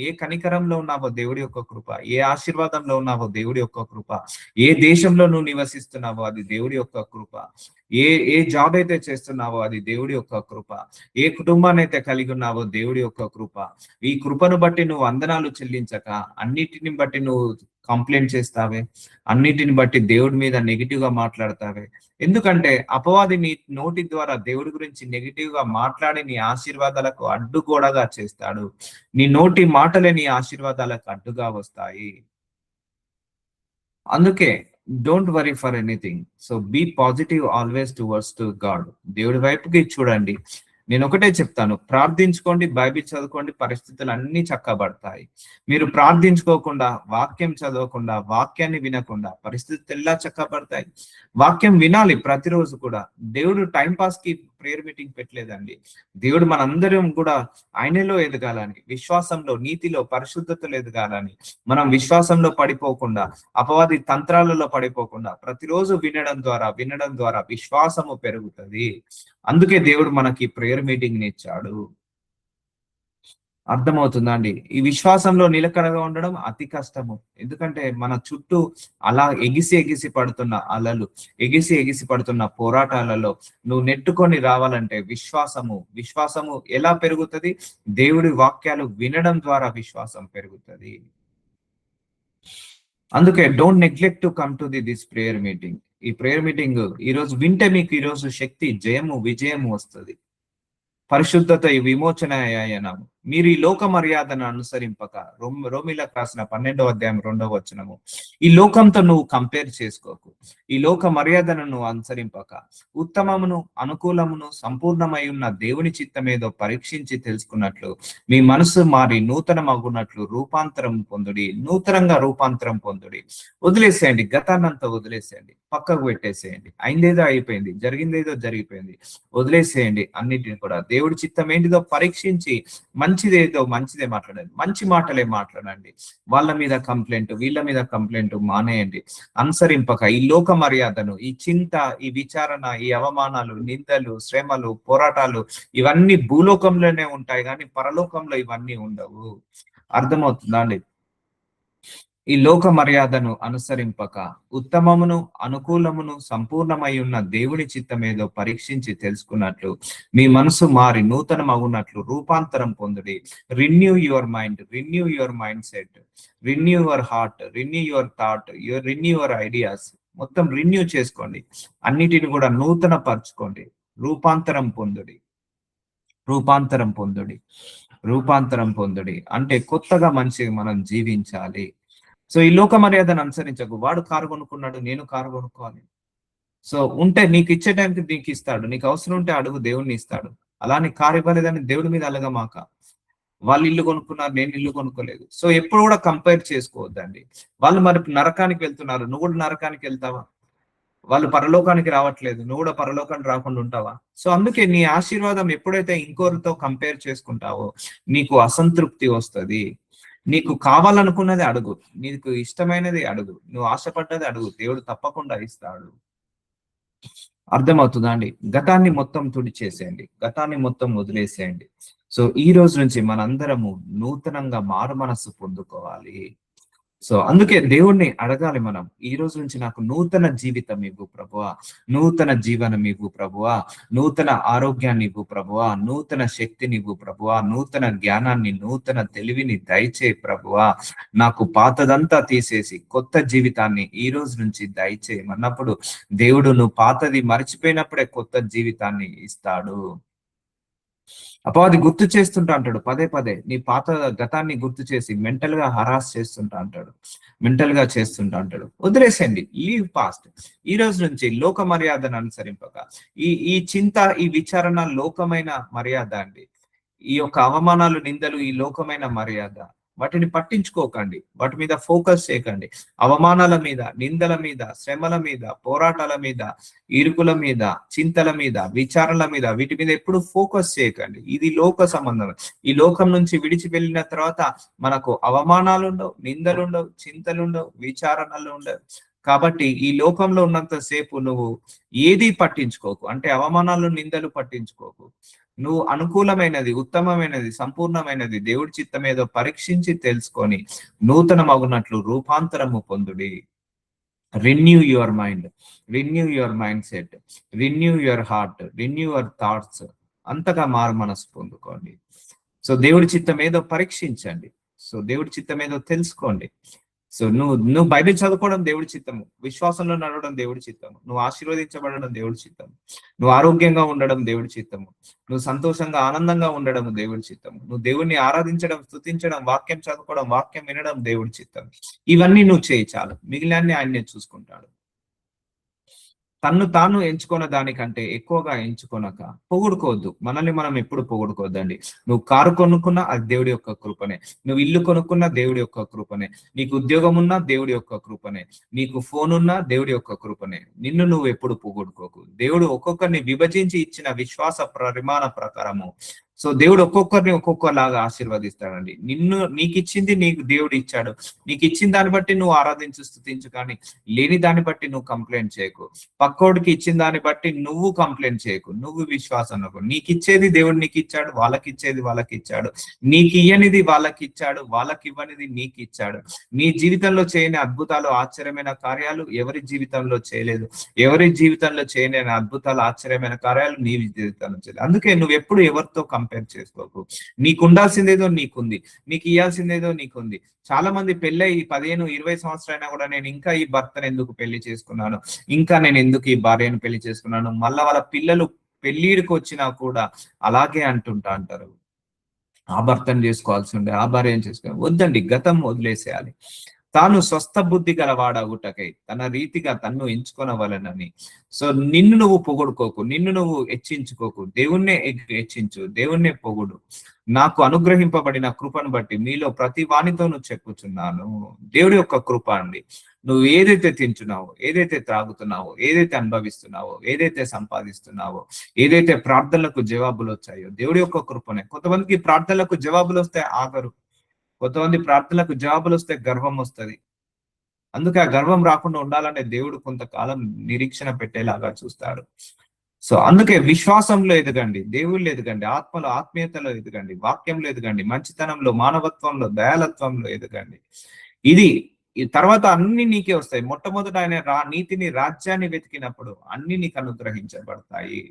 ఏ కనికరంలో ఉన్నావో దేవుడి యొక్క కృప, ఏ ఆశీర్వాదంలో ఉన్నావో దేవుడి యొక్క కృప, ఏ దేశంలో నువ్వు నివసిస్తున్నావో అది దేవుడి యొక్క కృప, ఏ జాబ్ అయితే చేస్తున్నావో అది దేవుడి యొక్క కృప, ఏ కుటుంబాన్ని అయితే కలిగి ఉన్నావో దేవుడి యొక్క కృప. ఈ కృపను బట్టి నువ్వు వందనాలు చెల్లించక అన్నిటిని బట్టి నువ్వు కంప్లైంట్ చేస్తావే, అన్నిటిని బట్టి దేవుడి మీద నెగిటివ్ గా మాట్లాడతావే. ఎందుకంటే అపవాది నీ నోటి ద్వారా దేవుడి గురించి నెగిటివ్ గా మాట్లాడి నీ ఆశీర్వాదాలకు అడ్డుగోడగా చేస్తాడు. నీ నోటి మాటలే నీ ఆశీర్వాదాలకు అడ్డుగా వస్తాయి. అందుకే don't worry for anything. So be positive always towards to God. దేవుడి వైపుకి చూడండి. నేను ఒకటే చెప్తాను, ప్రార్థించుకోండి, బైబిల్ చదువుకోండి, పరిస్థితులు అన్ని చక్కబడతాయి. మీరు ప్రార్థించుకోకుండా, వాక్యం చదవకుండా, వాక్యాన్ని వినకుండా పరిస్థితులు ఎలా చక్కబడతాయి? వాక్యం వినాలి ప్రతిరోజు కూడా. దేవుడు టైం పాస్ కి ప్రేయర్ మీటింగ్ పెట్టలేదండి. దేవుడు మనందరం కూడా ఆయనలో ఎదగాలని, విశ్వాసంలో, నీతిలో, పరిశుద్ధతలో ఎదగాలని, మనం విశ్వాసంలో పడిపోకుండా, అపవాది తంత్రాలలో పడిపోకుండా ప్రతిరోజు వినడం ద్వారా విశ్వాసము పెరుగుతుంది. అందుకే దేవుడు మనకి ప్రేయర్ మీటింగ్ ని ఇచ్చాడు. అర్థమవుతుందా అండి? ఈ విశ్వాసంలో నిలకడగా ఉండడం అతి కష్టము. ఎందుకంటే మన చుట్టూ అలా ఎగిసి పడుతున్న అలలు, ఎగిసి పడుతున్న పోరాటాలలో నువ్వు నెట్టుకొని రావాలంటే విశ్వాసము ఎలా పెరుగుతుంది? దేవుడి వాక్యాలు వినడం ద్వారా విశ్వాసం పెరుగుతుంది. అందుకే don't neglect to come to this prayer meeting. ఈ ప్రేయర్ మీటింగ్ ఈ రోజు వింటే మీకు ఈ రోజు శక్తి, జయము, విజయము వస్తుంది. పరిశుద్ధత విమోచనయనము. మీరు ఈ లోక మర్యాదను అనుసరింపక, రోమిలకు రాసిన 12వ అధ్యాయం 2వ వచనము, ఈ లోకంతో నువ్వు కంపేర్ చేసుకోకు. ఈ లోక మర్యాదను నువ్వు అనుసరింపక, ఉత్తమమును, అనుకూలమును, సంపూర్ణమై ఉన్న దేవుని చిత్తమేదో పరీక్షించి తెలుసుకున్నట్లు మీ మనసు మారి నూతన మగునట్లు రూపాంతరం పొందుడి. నూతనంగా రూపాంతరం పొందుడి. వదిలేసేయండి, గతాన్నంతా వదిలేసేయండి, పక్కకు పెట్టేసేయండి. అయిందేదో అయిపోయింది, జరిగిందేదో జరిగిపోయింది, వదిలేసేయండి. అన్నిటిని కూడా దేవుడి చిత్తం ఏంటిదో పరీక్షించి మంచిదేదో మంచిదే మాట్లాడండి, మంచి మాటలే మాట్లాడండి. వాళ్ళ మీద కంప్లైంట్, వీళ్ళ మీద కంప్లైంట్ మానేయండి. అనుసరింపక ఈ లోక మర్యాదను, ఈ చింత, ఈ విచారణ, ఈ అవమానాలు, నిందలు, శ్రమలు, పోరాటాలు ఇవన్నీ భూలోకంలోనే ఉంటాయి, కానీ పరలోకంలో ఇవన్నీ ఉండవు. అర్థమవుతుందా అండి? ఈ లోక మర్యాదను అనుసరింపక, ఉత్తమమును, అనుకూలమును, సంపూర్ణమై ఉన్న దేవుని చిత్తమేదో పరీక్షించి తెలుసుకున్నట్లు మీ మనసు మారి నూతన మగునట్లు రూపాంతరం పొందుడి. Renew your mind, renew your mindset, renew your heart, renew your thought, renew your ideas. మొత్తం రిన్యూ చేసుకోండి, అన్నిటిని కూడా నూతన పరచుకోండి. రూపాంతరం పొందుడి, రూపాంతరం పొందుడి, రూపాంతరం పొందుడి. అంటే కొత్తగా మంచిగా మనం జీవించాలి. సో ఈ లోక మర్యాదను అనుసరించకు. వాడు కారు కొనుక్కున్నాడు, నేను కారు కొనుక్కోవాలి. సో ఉంటే నీకు ఇచ్చే టైంకి నీకు ఇస్తాడు, నీకు అవసరం ఉంటే అడుగు, దేవుడిని ఇస్తాడు. అలా నీ కారు ఇవ్వలేదని దేవుడి మీద అలగమాక. వాళ్ళు ఇల్లు కొనుక్కున్నారు, నేను ఇల్లు కొనుక్కోలేదు. సో ఎప్పుడు కూడా కంపేర్ చేసుకోవద్దండి. వాళ్ళు మరి నరకానికి వెళ్తున్నారు, నువ్వు కూడా నరకానికి వెళ్తావా? వాళ్ళు పరలోకానికి రావట్లేదు, నువ్వు కూడా పరలోకానికి రాకుండా ఉంటావా? సో అందుకే నీ ఆశీర్వాదం ఎప్పుడైతే ఇంకోరితో కంపేర్ చేసుకుంటావో నీకు అసంతృప్తి వస్తుంది. నీకు కావాలనుకున్నది అడుగు, నీకు ఇష్టమైనది అడుగు, నువ్వు ఆశపడ్డది అడుగు, దేవుడు తప్పకుండా ఇస్తాడు. అర్థమవుతుందా అండి? గతాన్ని మొత్తం తుడిచేసేయండి, గతాన్ని మొత్తం వదిలేసేయండి. సో ఈ రోజు నుంచి మనందరము నూతనంగా మారు మనస్సు పొందుకోవాలి. సో అందుకే దేవుణ్ణి అడగాలి మనం, ఈ రోజు నుంచి నాకు నూతన జీవితం ఇవ్వు ప్రభువా, నూతన జీవనం ఇవ్వు ప్రభువా, నూతన ఆరోగ్యాన్ని ఇవ్వు ప్రభువా, నూతన శక్తిని ఇవ్వు ప్రభువా, నూతన జ్ఞానాన్ని, నూతన తెలివిని దయచే ప్రభువా. నాకు పాతదంతా తీసేసి కొత్త జీవితాన్ని ఈ రోజు నుంచి దయచేయమన్నప్పుడు దేవుడు నువ్వు పాతది మర్చిపోయినప్పుడే కొత్త జీవితాన్ని ఇస్తాడు. అపవాది గుర్తు చేస్తుంటా అంటాడు, పదే పదే నీ పాత గతాన్ని గుర్తు చేసి మెంటల్ గా హరాస్ చేస్తుంటా అంటాడు, మెంటల్ గా చేస్తుంటా అంటాడు. వదిలేసేయండి, లీవ్ పాస్ట్. ఈ రోజు నుంచి లోక మర్యాదను అనుసరింపక, ఈ చింత, ఈ విచారణ లోకమైన మర్యాద అండి. ఈ యొక్క అవమానాలు, నిందలు ఈ లోకమైన మర్యాద. వాటిని పట్టించుకోకండి, వాటి మీద ఫోకస్ చేయకండి. అవమానాల మీద, నిందల మీద, శ్రమల మీద, పోరాటాల మీద, ఇరుకుల మీద, చింతల మీద, విచారణల మీద, వీటి మీద ఎప్పుడు ఫోకస్ చేయకండి. ఇది లోక సంబంధం. ఈ లోకం నుంచి విడిచి వెళ్ళిన తర్వాత మనకు అవమానాలు ఉండవు, నిందలు ఉండవు, చింతలు ఉండవు, విచారణలు ఉండవు. కాబట్టి ఈ లోకంలో ఉన్నంత సేపు నువ్వు ఏది పట్టించుకోకు, అంటే అవమానాలు, నిందలు పట్టించుకోకు. నువ్వు అనుకూలమైనది, ఉత్తమమైనది, సంపూర్ణమైనది దేవుడి చిత్తం ఏదో పరీక్షించి తెలుసుకొని నూతన మగునట్లు రూపాంతరము పొందుడి. Renew your mind, renew your mindset, renew your heart, renew your thoughts. అంతగా మారు మనసు పొందుకోండి. సో దేవుడి చిత్తం ఏదో పరీక్షించండి, సో దేవుడి చిత్తం ఏదో తెలుసుకోండి. సో నువ్వు బైబిల్ చదువుకోవడం దేవుడి చిత్తము, విశ్వాసంలో నడవడం దేవుడి చిత్తము, నువ్వు ఆశీర్వదించబడడం దేవుడి చిత్తము, నువ్వు ఆరోగ్యంగా ఉండడం దేవుడి చిత్తము, నువ్వు సంతోషంగా ఆనందంగా ఉండడం దేవుడి చిత్తము, నువ్వు దేవుడిని ఆరాధించడం, స్తుతించడం, వాక్యం చదువుకోవడం, వాక్యం వినడం దేవుడి చిత్తం. ఇవన్నీ నువ్వు చేయి చాలు, మిగిలిన ఆయన్ని చూసుకుంటాడు. తన్ను తాను ఎంచుకున్న దానికంటే ఎక్కువగా ఎంచుకొనక పొగుడుకోవద్దు. మనల్ని మనం ఎప్పుడు పొగుడుకోవద్దండి. నువ్వు కారు కొనుక్కున్నా అది దేవుడి యొక్క కృపనే, నువ్వు ఇల్లు కొనుక్కున్నా దేవుడి యొక్క కృపనే, నీకు ఉద్యోగం ఉన్నా దేవుడి యొక్క కృపనే, నీకు ఫోన్ ఉన్నా దేవుడి యొక్క కృపనే. నిన్ను నువ్వు ఎప్పుడు పొగుడుకోకు. దేవుడు ఒక్కొక్కరిని విభజించి ఇచ్చిన విశ్వాస పరిమాణ ప్రకారము, సో దేవుడు ఒక్కొక్కరిని ఒక్కొక్కలాగా ఆశీర్వదిస్తాడండి. నీకు ఇచ్చింది నీకు దేవుడు ఇచ్చాడు, నీకు ఇచ్చిన దాన్ని బట్టి నువ్వు ఆరాధించు, స్తుతించు, కానీ లేని దాన్ని బట్టి నువ్వు కంప్లైంట్ చేయకు. పక్కోడికి ఇచ్చిన దాన్ని బట్టి నువ్వు కంప్లైంట్ చేయకు. నువ్వు విశ్వాసం, నీకు ఇచ్చేది దేవుడు నీకు ఇచ్చాడు, వాళ్ళకి ఇచ్చేది వాళ్ళకి ఇచ్చాడు, నీకు ఇయ్యనిది వాళ్ళకి ఇచ్చాడు, వాళ్ళకి ఇవ్వనిది నీకు ఇచ్చాడు. నీ జీవితంలో చేయని అద్భుతాలు, ఆశ్చర్యమైన కార్యాలు ఎవరి జీవితంలో చేయలేదు. ఎవరి జీవితంలో చేయని అద్భుతాలు, ఆశ్చర్యమైన కార్యాలు నీ జీవితంలో చేయలేదు. అందుకే నువ్వు ఎప్పుడు ఎవరితో కంపేర్ చేసుకోకు. నీకు ఉండాల్సిందేదో నీకుంది, నీకు ఇవ్వాల్సిందేదో నీకుంది. చాలా మంది పెళ్ళై 15-20 సంవత్సరాలైనా కూడా నేను ఇంకా ఈ భర్తను ఎందుకు పెళ్లి చేసుకున్నాను, ఇంకా నేను ఎందుకు ఈ భార్యను పెళ్లి చేసుకున్నాను, మళ్ళా వాళ్ళ పిల్లలు పెళ్లిడికి వచ్చినా కూడా అలాగే అంటుంటా అంటారు. ఆ భర్తను చేసుకోవాల్సి ఉండే, ఆ భార్యను చేసుకోవాలి. వద్దండి, గతం వదిలేసేయాలి. తాను స్వస్థ బుద్ధి గలవాడగుటకై తన రీతిగా తన్ను ఎంచుకొనవలెనని. సో నిన్ను నువ్వు పొగుడుకోకు, నిన్ను నువ్వు హెచ్చించుకోకు, దేవుణ్ణే హెచ్చించు, దేవుణ్ణే పొగుడు. నాకు అనుగ్రహింపబడిన కృపను బట్టి మీలో ప్రతి వానితోనూ చెప్పుచున్నాను. దేవుడి యొక్క కృప అండి. నువ్వు ఏదైతే తింటున్నావో, ఏదైతే త్రాగుతున్నావో, ఏదైతే అనుభవిస్తున్నావో, ఏదైతే సంపాదిస్తున్నావో, ఏదైతే ప్రార్థనలకు జవాబులు వచ్చాయో దేవుడి యొక్క కృపనే. కొంతమందికి ప్రార్థనలకు జవాబులు వస్తే ఆగరు, కొంతమంది ప్రార్థనలకు జవాబులు వస్తే గర్వం వస్తుంది. అందుకే ఆ గర్వం రాకుండా ఉండాలంటే దేవుడు కొంతకాలం నిరీక్షణ పెట్టేలాగా చూస్తాడు. సో అందుకే విశ్వాసంలో ఎదగండి, దేవుళ్ళు ఎదగండి, ఆత్మలో ఆత్మీయతలో ఎదగండి, వాక్యంలో ఎదగండి, మంచితనంలో, మానవత్వంలో, దయాలత్వంలో ఎదగండి. ఇది ఈ తర్వాత అన్ని నీకే వస్తాయి. మొట్టమొదట ఆయన నీతిని, రాజ్యాన్ని వెతికినప్పుడు అన్ని నీకు అనుగ్రహించబడతాయి.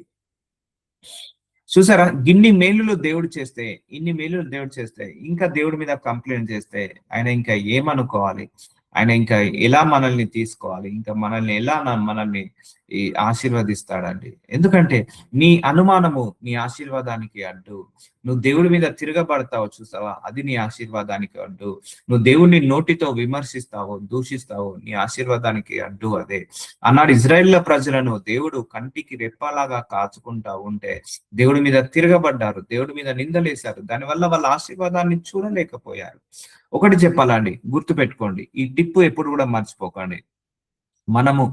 చూసారా, ఇన్ని మేలులు దేవుడు చేస్తే, ఇన్ని మేలులు దేవుడు చేస్తే, ఇంకా దేవుడి మీద కంప్లైంట్ చేస్తే ఆయన ఇంకా ఏమనుకోవాలి, ఆయన ఇంకా ఎలా మనల్ని తీసుకోవాలి, ఇంకా మనల్ని ఎలా మనల్ని ఆశీర్వదిస్తాడండి. ఎందుకంటే నీ అనుమానము నీ ఆశీర్వాదానికి అడ్డు. నువ్వు దేవుడి మీద తిరగబడతావు చూసావా, అది నీ ఆశీర్వాదానికి అడ్డు. నువ్వు దేవుడిని నోటితో విమర్శిస్తావో, దూషిస్తావో, నీ ఆశీర్వాదానికి అడ్డు అదే. అన్నాడు ఇజ్రాయేళ్ల ప్రజలను దేవుడు కంటికి రెప్పలాగా కాచుకుంటా ఉంటే దేవుడి మీద తిరగబడ్డారు, దేవుడి మీద నిందలేశారు, దానివల్ల వాళ్ళ ఆశీర్వాదాన్ని చూడలేకపోయారు. ఒకటి చెప్పాలండి, గుర్తు పెట్టుకోండి, ఈ టిప్పు ఎప్పుడు కూడా మర్చిపోకండి. మనము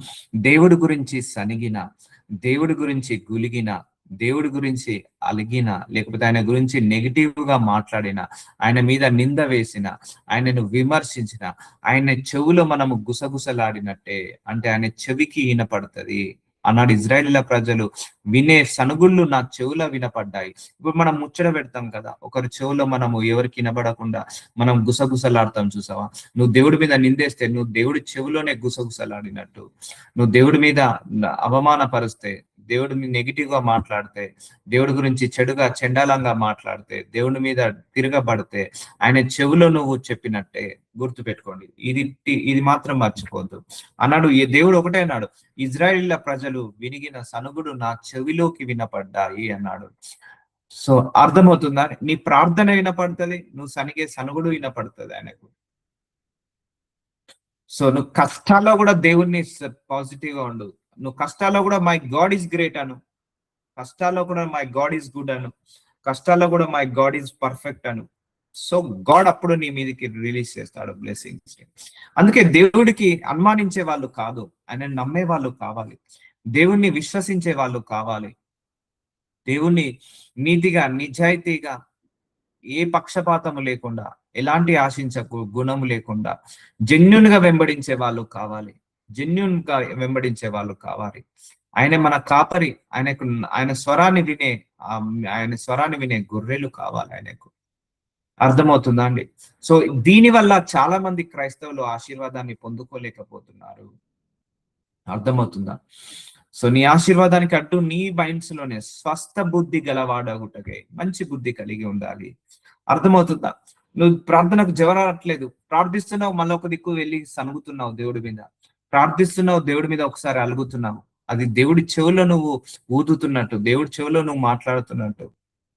దేవుడి గురించి సనిగిన, దేవుడి గురించి గులిగిన, దేవుడి గురించి అలిగిన, లేకపోతే ఆయన గురించి నెగిటివ్ గా మాట్లాడిన, ఆయన మీద నింద వేసిన, ఆయనను విమర్శించిన, ఆయన చెవులో మనము గుసగుసలాడినట్టే, అంటే ఆయన చెవికి వినపడుతుంది అన్నాడు. ఇజ్రాయేలీల ప్రజలు వినే సనుగుళ్ళు నా చెవులో వినపడ్డాయి. ఇప్పుడు మనం ముచ్చట పెడతాం కదా, ఒకరి చెవులో మనము ఎవరికి వినబడకుండా మనం గుసగుసలాడతాం చూసావా. నువ్వు దేవుడి మీద నిందేస్తే నువ్వు దేవుడి చెవులోనే గుసగుసలాడినట్టు. నువ్వు దేవుడి మీద అవమానపరుస్తే, దేవుడి మీద నెగిటివ్ గా మాట్లాడితే, దేవుడి గురించి చెడుగా చండాలంగా మాట్లాడితే, దేవుడి మీద తిరగబడితే ఆయన చెవులో నువ్వు చెప్పినట్టే. గుర్తు పెట్టుకోండి, ఇది మాత్రం మర్చిపోద్దు అన్నాడు. ఈ దేవుడు ఒకటే అన్నాడు, ఇజ్రాయేలీల ప్రజలు వినిగిన సనుగుడు నా చెవిలోకి వినపడ్డాయి అన్నాడు. సో అర్థమవుతుందా, నీ ప్రార్థన వినపడుతుంది, నువ్వు సనిగే సనుగుడు వినపడుతుంది ఆయనకు. సో నువ్వు కష్టాల్లో కూడా దేవుణ్ణి పాజిటివ్ గా ఉండు. నువ్వు కష్టాల్లో కూడా మై గాడ్ ఈస్ గ్రేట్ అను, కష్టాల్లో కూడా మై గాడ్ ఈస్ గుడ్ అను, కష్టాల్లో కూడా my God is perfect Anu. So God అప్పుడు నీ మీదకి రిలీజ్ చేస్తాడు బ్లెస్సింగ్స్. అందుకే దేవుడికి అనుమానించే వాళ్ళు కాదు, ఆయన నమ్మే వాళ్ళు కావాలి, దేవుణ్ణి విశ్వసించే వాళ్ళు కావాలి, దేవుణ్ణి నీతిగా నిజాయితీగా ఏ పక్షపాతము లేకుండా, ఎలాంటి ఆశించకు గుణము లేకుండా జెన్యున్ గా వెంబడించే వాళ్ళు కావాలి, జెన్యున్ గా వెంబడించే వాళ్ళు కావాలి. ఆయన మన కాపరి, ఆయన స్వరాన్ని వినే గొర్రెలు కావాలి ఆయనకు. అర్థమవుతుందా అండి? సో దీని వల్ల చాలా మంది క్రైస్తవులు ఆశీర్వాదాన్ని పొందుకోలేకపోతున్నారు. అర్థమవుతుందా? సో నీ ఆశీర్వాదానికి అడ్డు నీ మైండ్స్ లోనే స్వస్థ బుద్ధి గలవాడగుటకై మంచి బుద్ధి కలిగి ఉండాలి. అర్థమవుతుందా? నువ్వు ప్రార్థనకు జవరాట్లేదు, ప్రార్థిస్తున్నావు, మళ్ళీ ఒక దిక్కు వెళ్ళి సనుగుతున్నావు దేవుడి మీద, ప్రార్థిస్తున్నావు దేవుడి మీద ఒకసారి అలుగుతున్నావు, అది దేవుడి చెవులో నువ్వు ఊదుతున్నట్టు, దేవుడి చెవులో నువ్వు మాట్లాడుతున్నట్టు.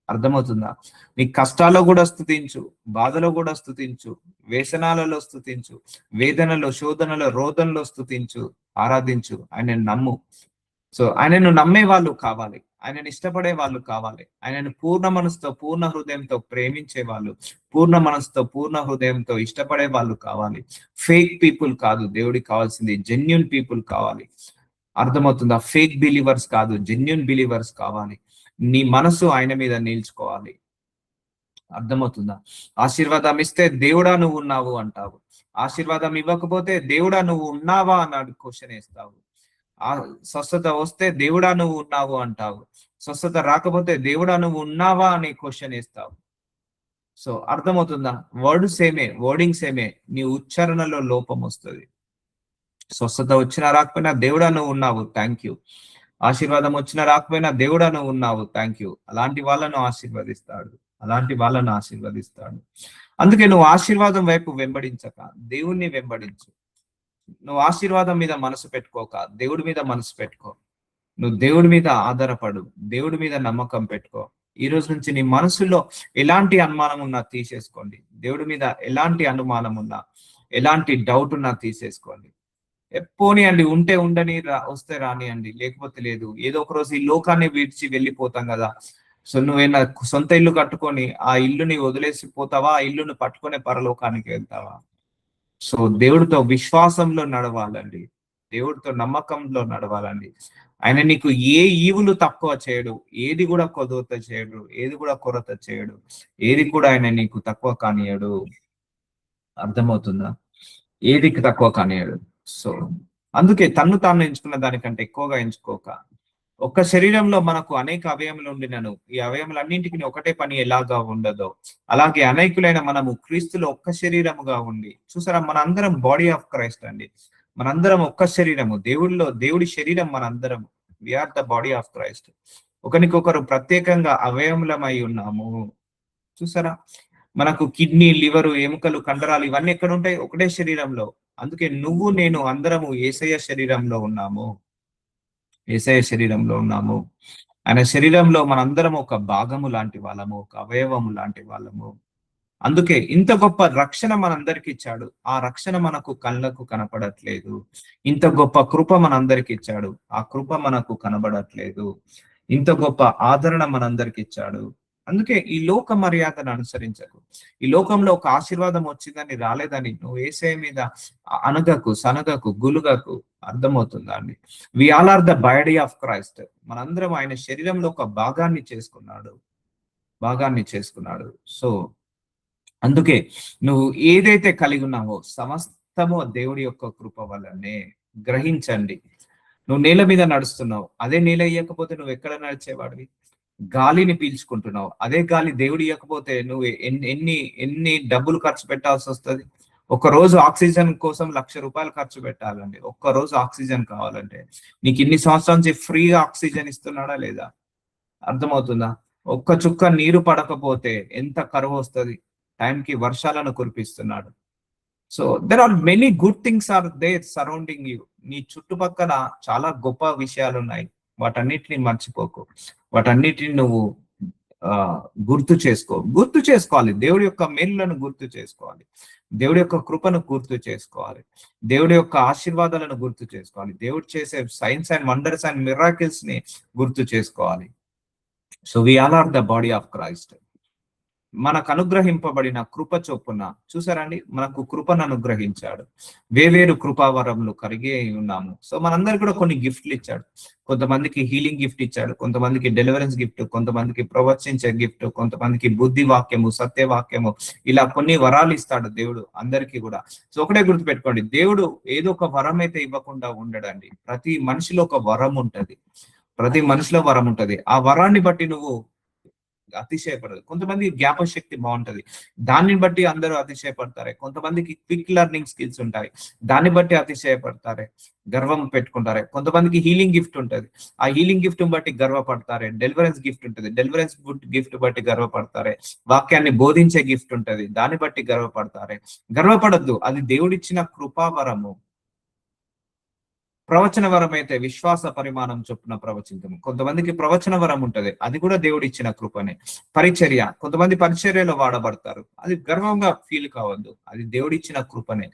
అర్థమవుతుందా? నీ కష్టాల్లో కూడా స్తుతించు, బాధలో కూడా స్తుతించు, వేసనాలలో స్తుతించు, వేదనలో, శోధనలో, రోదనలో స్తుతించు, ఆరాధించు, ఆయనను నమ్ము. సో ఆయనను నమ్మే వాళ్ళు కావాలి, ఆయనను ఇష్టపడే వాళ్ళు కావాలి, ఆయనను పూర్ణ మనసుతో పూర్ణ హృదయంతో ప్రేమించే వాళ్ళు, పూర్ణ మనసుతో పూర్ణ హృదయంతో ఇష్టపడే వాళ్ళు కావాలి. ఫేక్ పీపుల్ కాదు దేవుడికి కావాల్సింది, జెన్యున్ పీపుల్ కావాలి. అర్థమవుతుందా? ఫేక్ బిలీవర్స్ కాదు, జెన్యున్ బిలీవర్స్ కావాలి. నీ మనసు ఆయన మీద నిల్చుకోవాలి. అర్థమవుతుందా? ఆశీర్వాదం ఇస్తే దేవుడా నువ్వు ఉన్నావు అంటావు, ఆశీర్వాదం ఇవ్వకపోతే దేవుడా నువ్వు ఉన్నావా అన్నాడు క్వశ్చన్ వేస్తావు. ఆ స్వస్థత వస్తే దేవుడా నువ్వు ఉన్నావు అంటావు, స్వస్థత రాకపోతే దేవుడా నువ్వు ఉన్నావా అని క్వశ్చన్ వేస్తావు. సో అర్థమవుతుందా? వర్డింగ్ సేమే, నీ ఉచ్చారణలో లోపం వస్తుంది. స్వస్థత వచ్చినా రాకపోయినా దేవుడా నువ్వు ఉన్నావు, థ్యాంక్ యూ. ఆశీర్వాదం వచ్చినా రాకపోయినా దేవుడా నువ్వు ఉన్నావు, థ్యాంక్ యూ. అలాంటి వాళ్ళను ఆశీర్వదిస్తాడు, అలాంటి వాళ్ళను ఆశీర్వదిస్తాడు. అందుకే నువ్వు ఆశీర్వాదం వైపు వెంబడించక దేవుణ్ణి వెంబడించు. నువ్వు ఆశీర్వాదం మీద మనసు పెట్టుకోక దేవుడి మీద మనసు పెట్టుకో. నువ్వు దేవుడి మీద ఆధారపడు, దేవుడి మీద నమ్మకం పెట్టుకో. ఈ రోజు నుంచి నీ మనసులో ఎలాంటి అనుమానం ఉన్నా తీసేసుకోండి. దేవుడి మీద ఎలాంటి అనుమానం ఉన్నా, ఎలాంటి డౌట్ ఉన్నా తీసేసుకోండి. పోనీయండి, ఉంటే ఉండని, వస్తే రానియండి, లేకపోతే లేదు. ఏదో ఒక రోజు ఈ లోకాన్ని విడిచి వెళ్ళిపోతాం కదా. సో నువ్వేనా సొంత ఇల్లు కట్టుకొని ఆ ఇల్లుని వదిలేసి పోతావా? ఆ ఇల్లుని పట్టుకునే పరలోకానికి వెళ్తావా? సో దేవుడితో విశ్వాసంలో నడవాలండి, దేవుడితో నమ్మకంలో నడవాలండి. ఆయన నీకు ఏ ఈవులు తక్కువ చేయడు, ఏది కూడా కొదవత చేయడు, ఏది కూడా కొరత చేయడు, ఏది కూడా ఆయన నీకు తక్కువ కానియడు. అర్థమవుతుందా? ఏది తక్కువ కానియడు. సో అందుకే తన్ను తాను ఎంచుకున్న దానికంటే ఎక్కువగా ఎంచుకోక, ఒక్క శరీరంలో మనకు అనేక అవయములు ఉండినను ఈ అవయములన్నింటికి ఒకటే పని ఎలాగా ఉండదో, అలాగే అనేకులైన మనము క్రీస్తులో ఒక్క శరీరముగా ఉండి, చూసారా, మనందరం బాడీ ఆఫ్ క్రైస్ట్ అండి. మనందరం ఒక్క శరీరము, దేవుడి శరీరం మనందరం. Are the body of Christ. ఒకరికొకరు ప్రత్యేకంగా అవయములమై ఉన్నాము. చూసారా, మనకు కిడ్నీ, లివరు, ఎముకలు, కండరాలు ఇవన్నీ ఎక్కడ ఉంటాయి? ఒకటే శరీరంలో. అందుకే నువ్వు నేను అందరము యేసయ్య శరీరంలో ఉన్నాము, యేసయ్య శరీరంలో ఉన్నాము. ఆయన శరీరంలో మనందరం ఒక భాగము లాంటి వాళ్ళము, ఒక అవయవము లాంటి వాళ్ళము. అందుకే ఇంత గొప్ప రక్షణ మనందరికి ఇచ్చాడు. ఆ రక్షణ మనకు కళ్ళకు కనపడట్లేదు. ఇంత గొప్ప కృప మనందరికి ఇచ్చాడు, ఆ కృప మనకు కనబడట్లేదు. ఇంత గొప్ప ఆదరణ మనందరికి ఇచ్చాడు. అందుకే ఈ లోక మర్యాదను అనుసరించకు. ఈ లోకంలో ఒక ఆశీర్వాదం వచ్చిందని, రాలేదని నువ్వు యేసయ్య మీద అనగకు, సనగకు, గులుగకు. అర్థమవుతుందా అండి? We all are the body of Christ. మనందరం ఆయన శరీరంలో ఒక భాగాన్ని చేసుకున్నాడు, భాగాన్ని చేసుకున్నాడు. సో అందుకే నువ్వు ఏదైతే కలిగి ఉన్నావో సమస్తము దేవుడి యొక్క కృప వల్లనే. గ్రహించండి. నువ్వు నేల మీద నడుస్తున్నావు, అదే నేల ఇయ్యకపోతే నువ్వు ఎక్కడ నడిచేవాడివి? గాలిని పీల్చుకుంటున్నావు, అదే గాలి దేవుడు ఇవ్వకపోతే నువ్వు ఎన్ని ఎన్ని డబ్బులు ఖర్చు పెట్టాల్సి వస్తుంది? ఒక రోజు ఆక్సిజన్ కోసం ₹1,00,000 ఖర్చు పెట్టాలండి. ఒక్క రోజు ఆక్సిజన్ కావాలంటే నీకు ఇన్ని సంవత్సరాల నుంచి ఫ్రీగా ఆక్సిజన్ ఇస్తున్నాడా లేదా? అర్థమవుతుందా? ఒక్క చుక్క నీరు పడకపోతే ఎంత కరువు వస్తుంది? టైంకి వర్షాలను కురిపిస్తున్నాడు. So there are many good things are there surrounding you. నీ చుట్టుపక్కల చాలా గొప్ప విషయాలు ఉన్నాయి. వాటన్నిటిని మర్చిపోకు. వాటన్నిటిని నువ్వు గుర్తు చేసుకోవాలి. దేవుడి యొక్క మేలులను గుర్తు చేసుకోవాలి, దేవుడి యొక్క కృపను గుర్తు చేసుకోవాలి, దేవుడి యొక్క ఆశీర్వాదాలను గుర్తు చేసుకోవాలి, దేవుడు చేసే signs and wonders and miracles ని గుర్తు చేసుకోవాలి. So we all are the body of Christ. మనకు అనుగ్రహింపబడిన కృప చొప్పున, చూసారండి, మనకు కృపను అనుగ్రహించాడు. వేవేరు కృపావరములు కలిగి ఉన్నాము. సో మనందరికి కూడా కొన్ని గిఫ్ట్లు ఇచ్చాడు. కొంతమందికి హీలింగ్ గిఫ్ట్ ఇచ్చాడు, కొంతమందికి డెలివరెన్స్ గిఫ్ట్, కొంతమందికి ప్రవచించే గిఫ్ట్, కొంతమందికి బుద్ధి వాక్యము, సత్యవాక్యము, ఇలా కొన్ని వరాలు ఇస్తాడు దేవుడు అందరికీ కూడా. సో ఒకటే గుర్తుపెట్టుకోండి, దేవుడు ఏదో ఒక వరం అయితే ఇవ్వకుండా ఉండడండి. ప్రతి మనిషిలో ఒక వరం ఉంటది, ప్రతి మనిషిలో వరం ఉంటది. ఆ వరాన్ని బట్టి నువ్వు అతిశయపడదు. కొంతమంది జ్ఞాపశక్తి బాగుంటది, దాన్ని బట్టి అందరూ అతిశయపడతారు. కొంతమందికి క్విక్ లెర్నింగ్ స్కిల్స్ ఉంటాయి, దాన్ని బట్టి అతిశయపడతారు, గర్వం పెట్టుకుంటారు. కొంతమందికి హీలింగ్ గిఫ్ట్ ఉంటది, ఆ హీలింగ్ గిఫ్ట్ బట్టి గర్వపడతారు. డెలివరెన్స్ గిఫ్ట్ ఉంటుంది, డెలివరెన్స్ గిఫ్ట్ బట్టి గర్వపడతారు. వాక్యాన్ని బోధించే గిఫ్ట్ ఉంటది, దాన్ని బట్టి గర్వపడతారు. గర్వపడద్దు, అది దేవుడిచ్చిన కృపావరము. ప్రవచన వరం అయితే విశ్వాస పరిమాణం చొప్పున ప్రవచించము. కొంతమందికి ప్రవచన వరం ఉంటది, అది కూడా దేవుడు ఇచ్చిన కృపనే. పరిచర్య, కొంతమంది పరిచర్యలో వాడబడతారు, అది గర్వంగా ఫీల్ కావద్దు, అది దేవుడిచ్చిన కృపనే.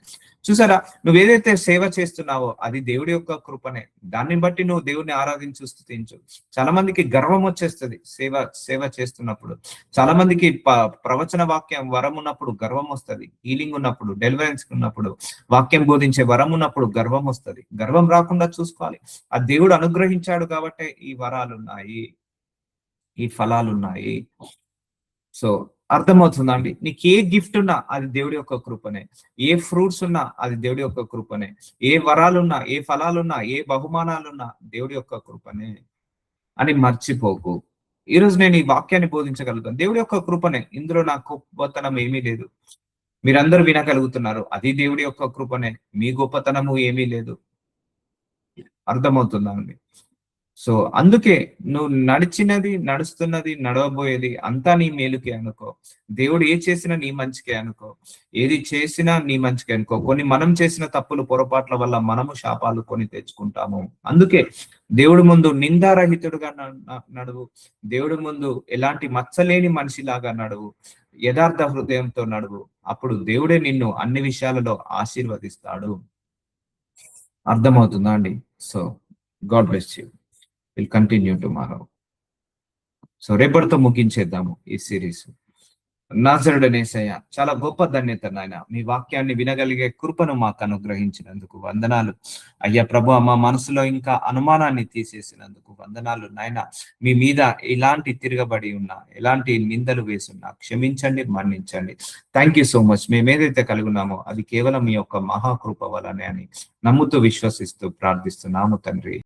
చూసారా, నువ్వు ఏదైతే సేవ చేస్తున్నావో అది దేవుడి యొక్క కృపనే. దాన్ని బట్టి నువ్వు దేవుడిని ఆరాధించు, స్తుతించు. చాలా మందికి గర్వం వచ్చేస్తుంది సేవ చేస్తున్నప్పుడు. చాలా మందికి ప్రవచన వాక్యం వరం ఉన్నప్పుడు గర్వం వస్తుంది, హీలింగ్ ఉన్నప్పుడు, డెలివరెన్స్ ఉన్నప్పుడు, వాక్యం బోధించే వరం ఉన్నప్పుడు గర్వం వస్తుంది. గర్వం రాకుండా చూసుకోవాలి. ఆ దేవుడు అనుగ్రహించాడు కాబట్టి ఈ వరాలు ఉన్నాయి, ఈ ఫలాలు ఉన్నాయి. సో అర్థమవుతుందండి? నీకు ఏ గిఫ్ట్ ఉన్నా అది దేవుడి యొక్క కృపనే, ఏ ఫ్రూట్స్ ఉన్నా అది దేవుడి యొక్క కృపనే, ఏ వరాలున్నా, ఏ ఫలాలున్నా, ఏ బహుమానాలున్నా దేవుడి యొక్క కృపనే అని మర్చిపోకు. ఈ రోజు నేను ఈ వాక్యాన్ని బోధించగలుగుతాను, దేవుడి యొక్క కృపనే. ఇందులో నా గొప్పతనం ఏమీ లేదు. మీరందరూ వినగలుగుతున్నారు, అది దేవుడి యొక్క కృపనే. మీ గొప్పతనము ఏమీ లేదు. అర్థమవుతుందా అండి? సో అందుకే నువ్వు నడుస్తున్నది, నడవబోయేది అంతా నీ మేలుకే అనుకో. దేవుడు చేసినా నీ మంచికే అనుకో. ఏది చేసినా నీ మంచికే అనుకో. కొన్ని మనం చేసిన తప్పులు, పొరపాట్ల వల్ల మనము శాపాలు కొని తెచ్చుకుంటాము. అందుకే దేవుడి ముందు నిందారహితుడుగా నడువు. దేవుడి ముందు ఎలాంటి మచ్చలేని మనిషిలాగా నడువు. యథార్థ హృదయంతో నడువు. అప్పుడు దేవుడే నిన్ను అన్ని విషయాలలో ఆశీర్వదిస్తాడు. అర్థమవుతుందా అండి? So God bless you. Will continue tomorrow. So రేపటితో ముగించేద్దాము ఈ సిరీస్. నాజరుడనేసయ్య, చాలా గొప్ప ధన్యత నాయన. మీ వాక్యాన్ని వినగలిగే కృపను మాకు అనుగ్రహించినందుకు వందనాలు. అయ్యా ప్రభు, మా మనసులో ఇంకా అనుమానాన్ని తీసేసినందుకు వందనాలు నాయన. మీ మీద ఎలాంటి తిరగబడి ఉన్నా, ఎలాంటి నిందలు వేసున్నా క్షమించండి, మన్నించండి. Thank you so much. మేము ఏదైతే కలిగి ఉన్నామో అది కేవలం మీ యొక్క మహాకృప వలనే అని నమ్ముతూ, విశ్వసిస్తూ ప్రార్థిస్తున్నాము తండ్రి.